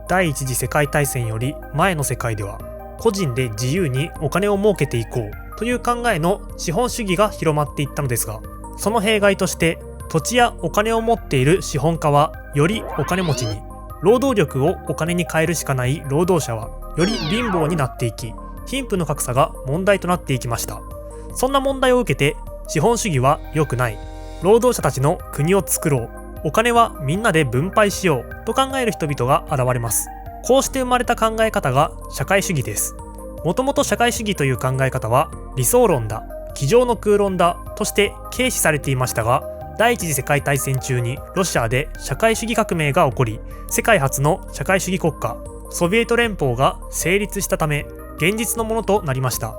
第一次世界大戦より前の世界では、個人で自由にお金を儲けていこうという考えの資本主義が広まっていったのですが、その弊害として土地やお金を持っている資本家はよりお金持ちに、労働力をお金に変えるしかない労働者はより貧乏になっていき、貧富の格差が問題となっていきました。そんな問題を受けて、資本主義は良くない、労働者たちの国を作ろう、お金はみんなで分配しようと考える人々が現れます。こうして生まれた考え方が社会主義です。もともと社会主義という考え方は理想論だ、机上の空論だとして軽視されていましたが、第一次世界大戦中にロシアで社会主義革命が起こり、世界初の社会主義国家ソビエト連邦が成立したため、現実のものとなりました。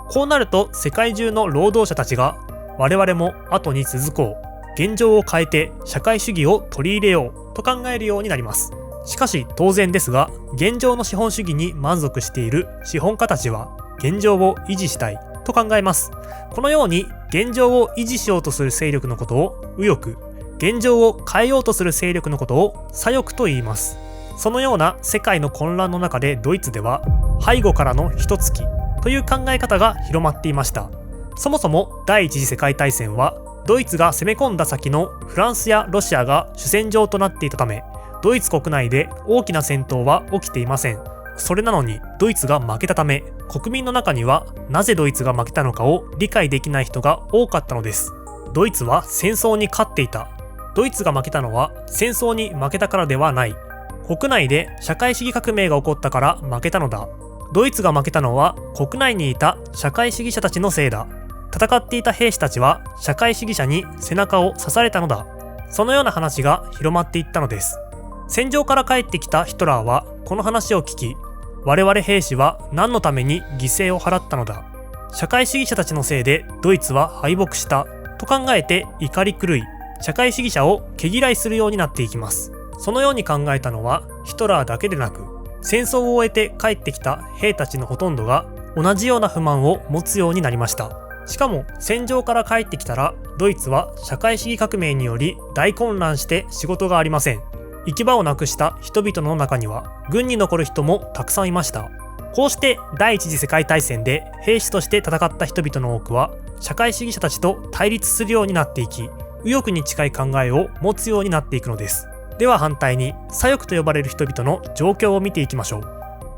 こうなると世界中の労働者たちが、我々も後に続こう、現状を変えて社会主義を取り入れようと考えるようになります。しかし当然ですが、現状の資本主義に満足している資本家たちは現状を維持したいと考えます。このように現状を維持しようとする勢力のことを右翼、現状を変えようとする勢力のことを左翼と言います。そのような世界の混乱の中でドイツでは、背後からの一突きという考え方が広まっていました。そもそも第一次世界大戦はドイツが攻め込んだ先のフランスやロシアが主戦場となっていたため、ドイツ国内で大きな戦闘は起きていません。それなのにドイツが負けたため、国民の中にはなぜドイツが負けたのかを理解できない人が多かったのです。ドイツは戦争に勝っていた。ドイツが負けたのは戦争に負けたからではない。国内で社会主義革命が起こったから負けたのだ。ドイツが負けたのは国内にいた社会主義者たちのせいだ。戦っていた兵士たちは社会主義者に背中を刺されたのだ。そのような話が広まっていったのです。戦場から帰ってきたヒトラーはこの話を聞き、我々兵士は何のために犠牲を払ったのだ。社会主義者たちのせいでドイツは敗北したと考えて怒り狂い、社会主義者を毛嫌いするようになっていきます。そのように考えたのはヒトラーだけでなく、戦争を終えて帰ってきた兵たちのほとんどが同じような不満を持つようになりました。しかも戦場から帰ってきたら、ドイツは社会主義革命により大混乱して仕事がありません。行き場をなくした人々の中には軍に残る人もたくさんいました。こうして第一次世界大戦で兵士として戦った人々の多くは社会主義者たちと対立するようになっていき、右翼に近い考えを持つようになっていくのです。では反対に左翼と呼ばれる人々の状況を見ていきましょう。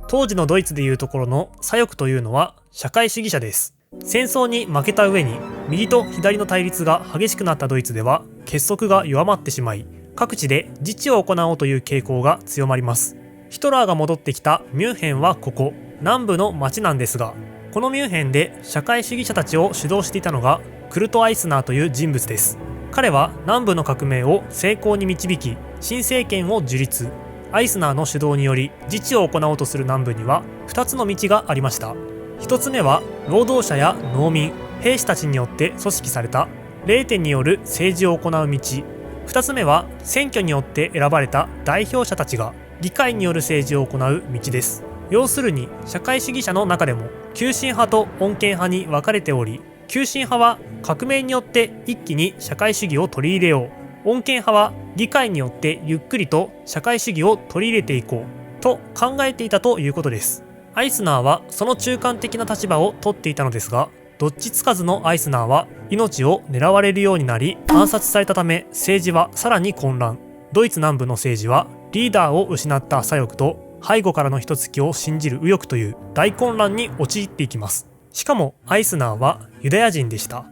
当時のドイツでいうところの左翼というのは社会主義者です。戦争に負けた上に右と左の対立が激しくなったドイツでは結束が弱まってしまい、各地で自治を行おうという傾向が強まります。ヒトラーが戻ってきたミュンヘンはここ南部の町なんですが、このミュンヘンで社会主義者たちを主導していたのがクルト・アイスナーという人物です。彼は南部の革命を成功に導き、新政権を樹立。アイスナーの主導により自治を行おうとする南部には2つの道がありました。1つ目は労働者や農民、兵士たちによって組織されたレーテによる政治を行う道。2つ目は選挙によって選ばれた代表者たちが議会による政治を行う道です。要するに社会主義者の中でも急進派と穏健派に分かれており、急進派は革命によって一気に社会主義を取り入れよう、穏健派は議会によってゆっくりと社会主義を取り入れていこうと考えていたということです。アイスナーはその中間的な立場を取っていたのですが、どっちつかずのアイスナーは命を狙われるようになり、暗殺されたため政治はさらに混乱。ドイツ南部の政治はリーダーを失った左翼と背後からの一突きを信じる右翼という大混乱に陥っていきます。しかもアイスナーはユダヤ人でした。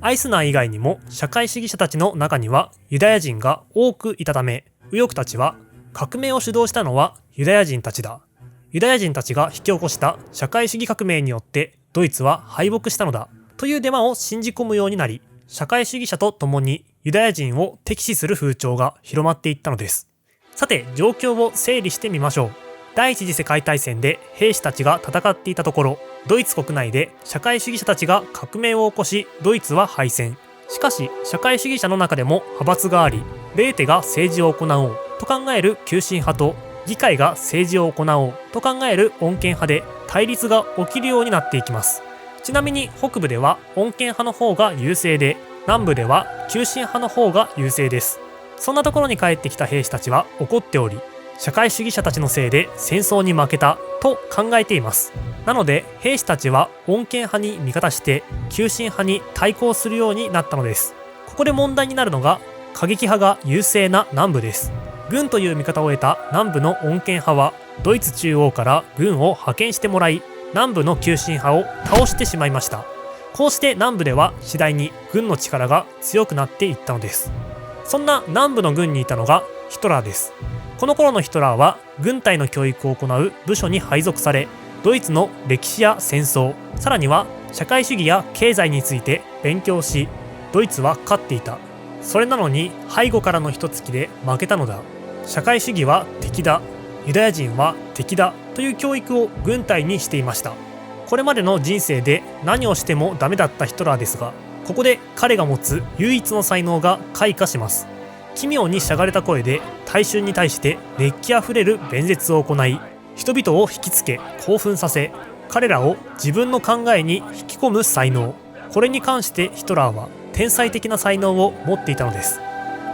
アイスナー以外にも社会主義者たちの中にはユダヤ人が多くいたため、右翼たちは革命を主導したのはユダヤ人たちだ。ユダヤ人たちが引き起こした社会主義革命によってドイツは敗北したのだというデマを信じ込むようになり、社会主義者と共にユダヤ人を敵視する風潮が広まっていったのです。さて状況を整理してみましょう。第一次世界大戦で兵士たちが戦っていたところ、ドイツ国内で社会主義者たちが革命を起こし、ドイツは敗戦。しかし社会主義者の中でも派閥があり、レーテが政治を行おうと考える急進派と議会が政治を行おうと考える穏健派で対立が起きるようになっていきます。ちなみに北部では穏健派の方が優勢で、南部では急進派の方が優勢です。そんなところに帰ってきた兵士たちは怒っており、社会主義者たちのせいで戦争に負けたと考えています。なので兵士たちは穏健派に味方して急進派に対抗するようになったのです。ここで問題になるのが過激派が優勢な南部です。軍という見方を得た南部の穏健派はドイツ中央から軍を派遣してもらい、南部の急進派を倒してしまいました。こうして南部では次第に軍の力が強くなっていったのです。そんな南部の軍にいたのがヒトラーです。この頃のヒトラーは軍隊の教育を行う部署に配属され、ドイツの歴史や戦争、さらには社会主義や経済について勉強し、ドイツは勝っていた。それなのに背後からの一突きで負けたのだ。社会主義は敵だ、ユダヤ人は敵だという教育を軍隊にしていました。これまでの人生で何をしてもダメだったヒトラーですが、ここで彼が持つ唯一の才能が開花します。奇妙にしゃがれた声で大衆に対して熱気あふれる弁舌を行い、人々を引きつけ興奮させ、彼らを自分の考えに引き込む才能。これに関してヒトラーは天才的な才能を持っていたのです。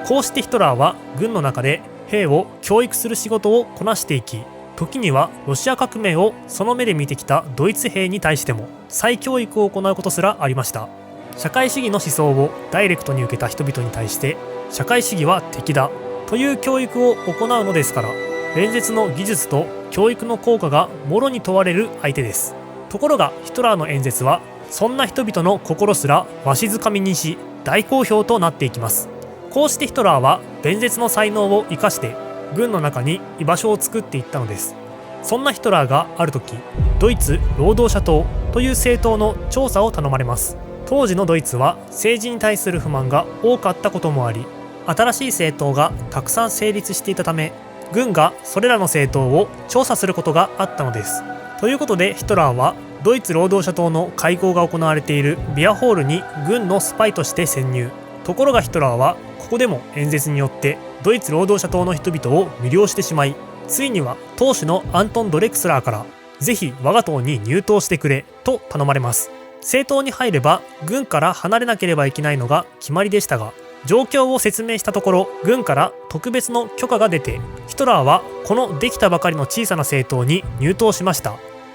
こうしてヒトラーは軍の中で兵を教育する仕事をこなしていき、時にはロシア革命をその目で見てきたドイツ兵に対しても再教育を行うことすらありました。社会主義の思想をダイレクトに受けた人々に対して、社会主義は敵だという教育を行うのですから、弁舌の技術と教育の効果がもろに問われる相手です。ところがヒトラーの演説はそんな人々の心すらわしづかみにし、大好評となっていきます。こうしてヒトラーは弁舌の才能を生かして軍の中に居場所を作っていったのです。そんなヒトラーがある時、ドイツ労働者党という政党の調査を頼まれます。当時のドイツは政治に対する不満が多かったこともあり、新しい政党がたくさん成立していたため、軍がそれらの政党を調査することがあったのです。ということでヒトラーはドイツ労働者党の会合が行われているビアホールに軍のスパイとして潜入。ところがヒトラーはここでも演説によってドイツ労働者党の人々を魅了してしまい、ついには党首のアントン・ドレクスラーからぜひ我が党に入党してくれと頼まれます。政党に入れば軍から離れなければいけないのが決まりでしたが、状況を説明したところ軍から特別の許可が出て、ヒトラーはこのできたばかりの小さな政党に入党しました。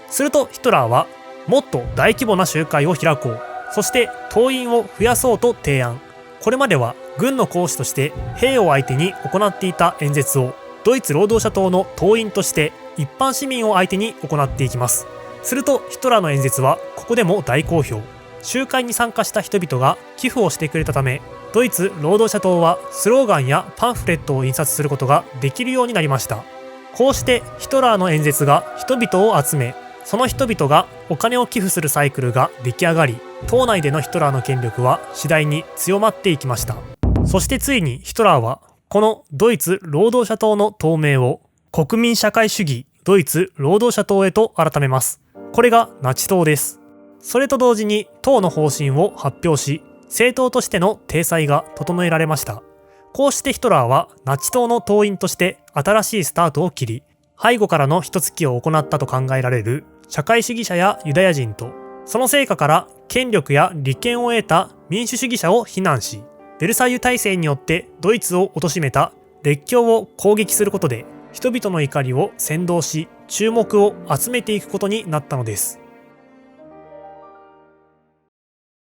するとヒトラーはもっと大規模な集会を開こう、そして党員を増やそうと提案。これまでは軍の講師として兵を相手に行っていた演説をドイツ労働者党の党員として一般市民を相手に行っていきます。するとヒトラーの演説はここでも大好評。集会に参加した人々が寄付をしてくれたため、ドイツ労働者党はスローガンやパンフレットを印刷することができるようになりました。こうしてヒトラーの演説が人々を集め、その人々がお金を寄付するサイクルが出来上がり、党内でのヒトラーの権力は次第に強まっていきました。そしてついにヒトラーはこのドイツ労働者党の党名を国民社会主義ドイツ労働者党へと改めます。これがナチ党です。それと同時に党の方針を発表し、政党としての体裁が整えられました。こうしてヒトラーはナチ党の党員として新しいスタートを切り、背後からの一突きを行ったと考えられる社会主義者やユダヤ人と、その成果から権力や利権を得た民主主義者を非難し、ベルサイユ体制によってドイツを貶めた列強を攻撃することで、人々の怒りを扇動し、注目を集めていくことになったのです。